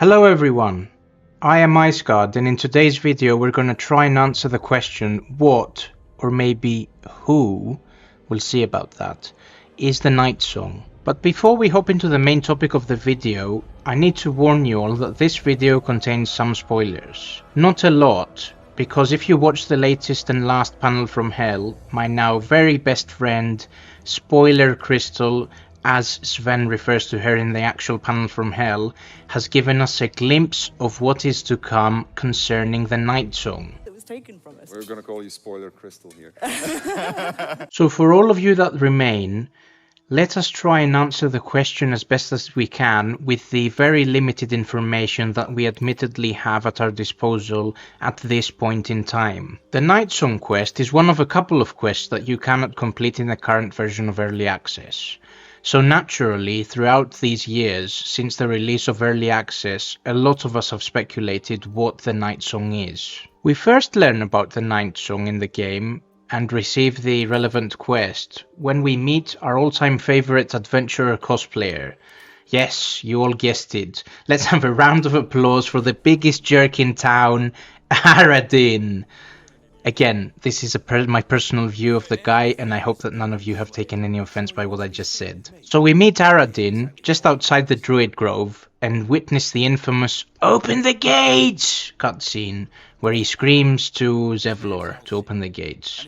Hello everyone, I am IceGuard, and in today's video we're going to try and answer the question what, or maybe who, we'll see about that, is the Nightsong. But before we hop into the main topic of the video, I need to warn you all that this video contains some spoilers. Not a lot, because if you watch the latest and last panel from Hell, my now very best friend, Spoiler Crystal, as Sven refers to her in the actual panel from Hell, has given us a glimpse of what is to come concerning the Nightsong. It was taken from us. We're gonna call you Spoiler Crystal here. So for all of you that remain, let us try and answer the question as best as we can with the very limited information that we admittedly have at our disposal at this point in time. The Nightsong quest is one of a couple of quests that you cannot complete in the current version of Early Access. So naturally, throughout these years, since the release of Early Access, a lot of us have speculated what the Nightsong is. We first learn about the Nightsong in the game and receive the relevant quest when we meet our all-time favorite adventurer cosplayer. Yes, you all guessed it. Let's have a round of applause for the biggest jerk in town, Aradin. Again, this is my personal view of the guy, and I hope that none of you have taken any offense by what I just said. So we meet Aradin just outside the Druid Grove and witness the infamous "Open the gates" cutscene, where he screams to Zevlor to open the gates.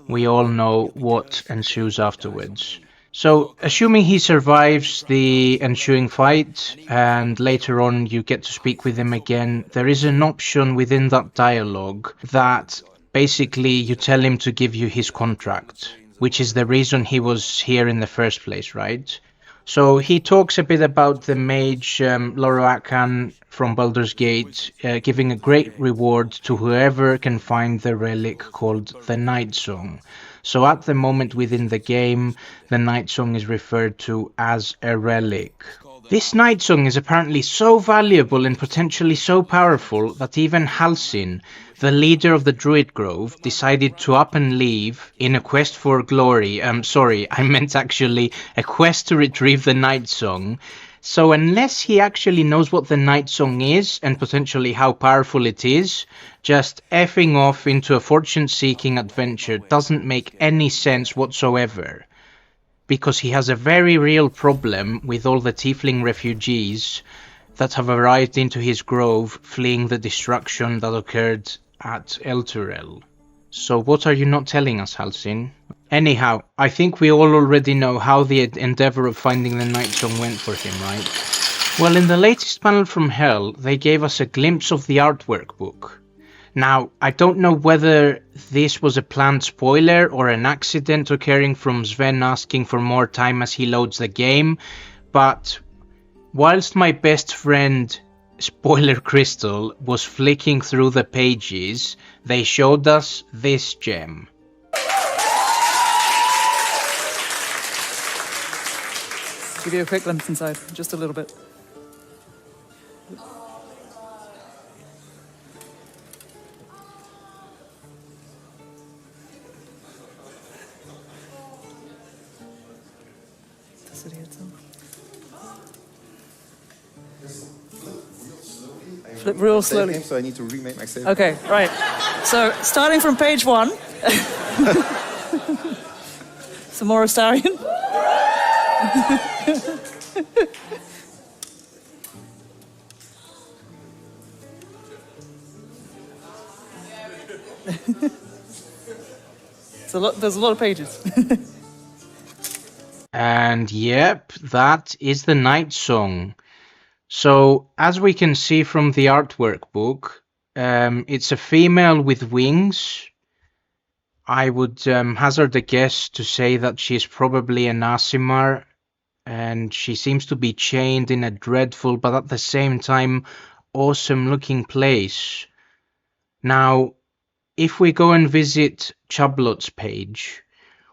We all know what ensues afterwards. So, assuming he survives the ensuing fight, and later on you get to speak with him again, there is an option within that dialogue that basically you tell him to give you his contract, which is the reason he was here in the first place, right? So he talks a bit about the mage Larian from Baldur's Gate, giving a great reward to whoever can find the relic called the Nightsong. So at the moment within the game, the Nightsong is referred to as a relic. This Nightsong is apparently so valuable and potentially so powerful that even Halsin, the leader of the Druid Grove, decided to up and leave in a quest for glory. Sorry, I meant actually a quest to retrieve the Nightsong. So unless he actually knows what the Nightsong is and potentially how powerful it is, just effing off into a fortune-seeking adventure doesn't make any sense whatsoever. Because he has a very real problem with all the tiefling refugees that have arrived into his grove fleeing the destruction that occurred at Elturel. So what are you not telling us, Halsin? Anyhow, I think we all already know how the endeavor of finding the Nightsong went for him, right? Well, in the latest panel from Hell, they gave us a glimpse of the artwork book. Now, I don't know whether this was a planned spoiler or an accident occurring from Sven asking for more time as he loads the game, but whilst my best friend Spoiler Crystal was flicking through the pages, they showed us this gem. Give you a quick glimpse inside, just a little bit. The city itself. Flip real slowly. So I need to remake my save. Okay, right. So, starting from page 1. Some more Astarion. There's a lot of pages. And yep, that is the Nightsong. So, as we can see from the artwork book, it's a female with wings. I would hazard a guess to say that she's probably an Aasimar, and she seems to be chained in a dreadful but at the same time awesome looking place. Now, if we go and visit Chublot's page,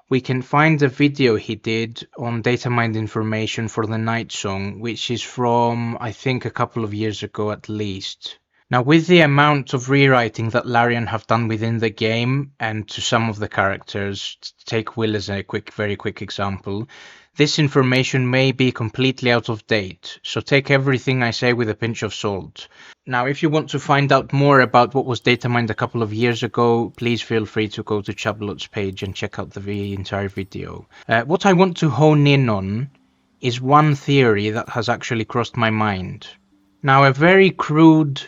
we can find the video he did on data mined information for the Nightsong, which is from, I think, a couple of years ago at least. Now, with the amount of rewriting that Larian have done within the game, and to some of the characters, to take Will as a very quick example, This information may be completely out of date, so take everything I say with a pinch of salt. Now, if you want to find out more about what was data mined a couple of years ago, please feel free to go to Shoutout's page and check out the entire video. What I want to hone in on is one theory that has actually crossed my mind. Now, a very crude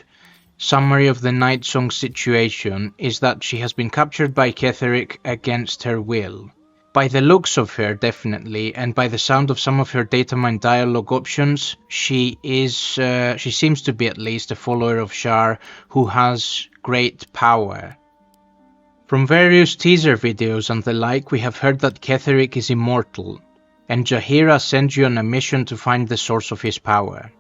summary of the Nightsong situation is that she has been captured by Ketheric against her will. By the looks of her, definitely, and by the sound of some of her datamine dialogue options, she seems to be at least a follower of Shar who has great power. From various teaser videos and the like, we have heard that Ketheric is immortal, and Jaheira sends you on a mission to find the source of his power.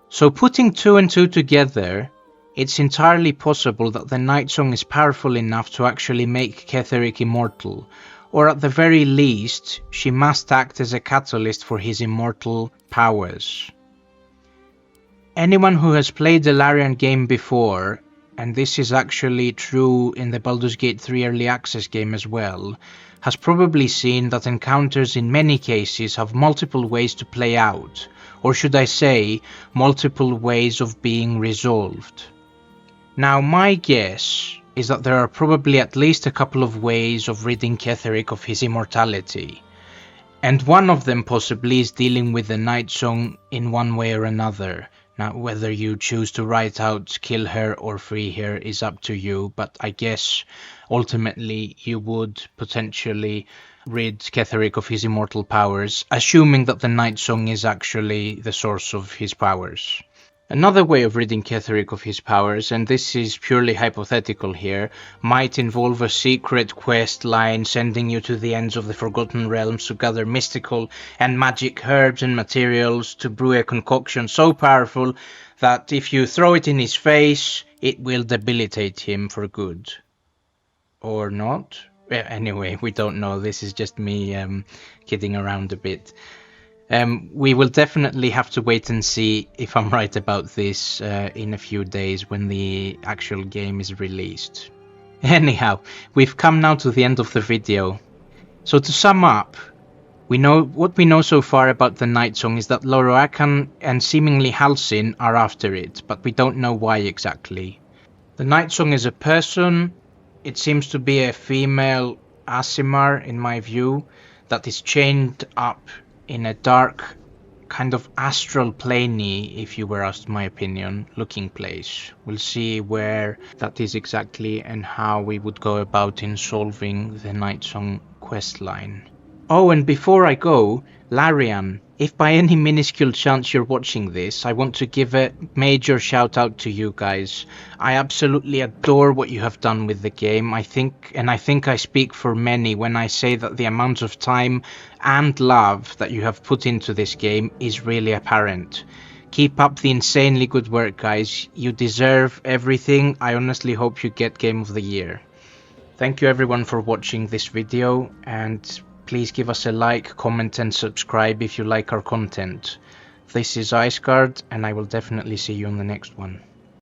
So putting 2 and 2 together, it's entirely possible that the Nightsong is powerful enough to actually make Ketheric immortal, or at the very least, she must act as a catalyst for his immortal powers. Anyone who has played the Larian game before, and this is actually true in the Baldur's Gate 3 Early Access game as well, has probably seen that encounters in many cases have multiple ways to play out, or should I say, multiple ways of being resolved. Now, my guess is that there are probably at least a couple of ways of ridding Ketheric of his immortality, and one of them possibly is dealing with the Nightsong in one way or another. Now, whether you choose to write out kill her or free her is up to you, but I guess ultimately you would potentially rid Ketheric of his immortal powers, assuming that the Nightsong is actually the source of his powers. Another way of ridding Ketheric of his powers, and this is purely hypothetical here, might involve a secret quest line sending you to the ends of the Forgotten Realms to gather mystical and magic herbs and materials to brew a concoction so powerful that if you throw it in his face, it will debilitate him for good. Or not? Anyway, we don't know. This is just me kidding around a bit. We will definitely have to wait and see if I'm right about this in a few days when the actual game is released. Anyhow, we've come now to the end of the video. So to sum up, what we know so far about the Nightsong is that Loroakan and seemingly Halsin are after it, but we don't know why exactly. The Nightsong is a person. It seems to be a female Aasimar, in my view, that is chained up in a dark, kind of astral planey, if you were asked my opinion, looking place. We'll see where that is exactly and how we would go about in solving the Nightsong questline. Oh, and before I go, Larian, if by any minuscule chance you're watching this, I want to give a major shout out to you guys. I absolutely adore what you have done with the game. I think I speak for many when I say that the amount of time and love that you have put into this game is really apparent. Keep up the insanely good work, guys. You deserve everything. I honestly hope you get Game of the Year. Thank you everyone for watching this video, and please give us a like, comment and subscribe if you like our content. This is Iceguard, and I will definitely see you on the next one.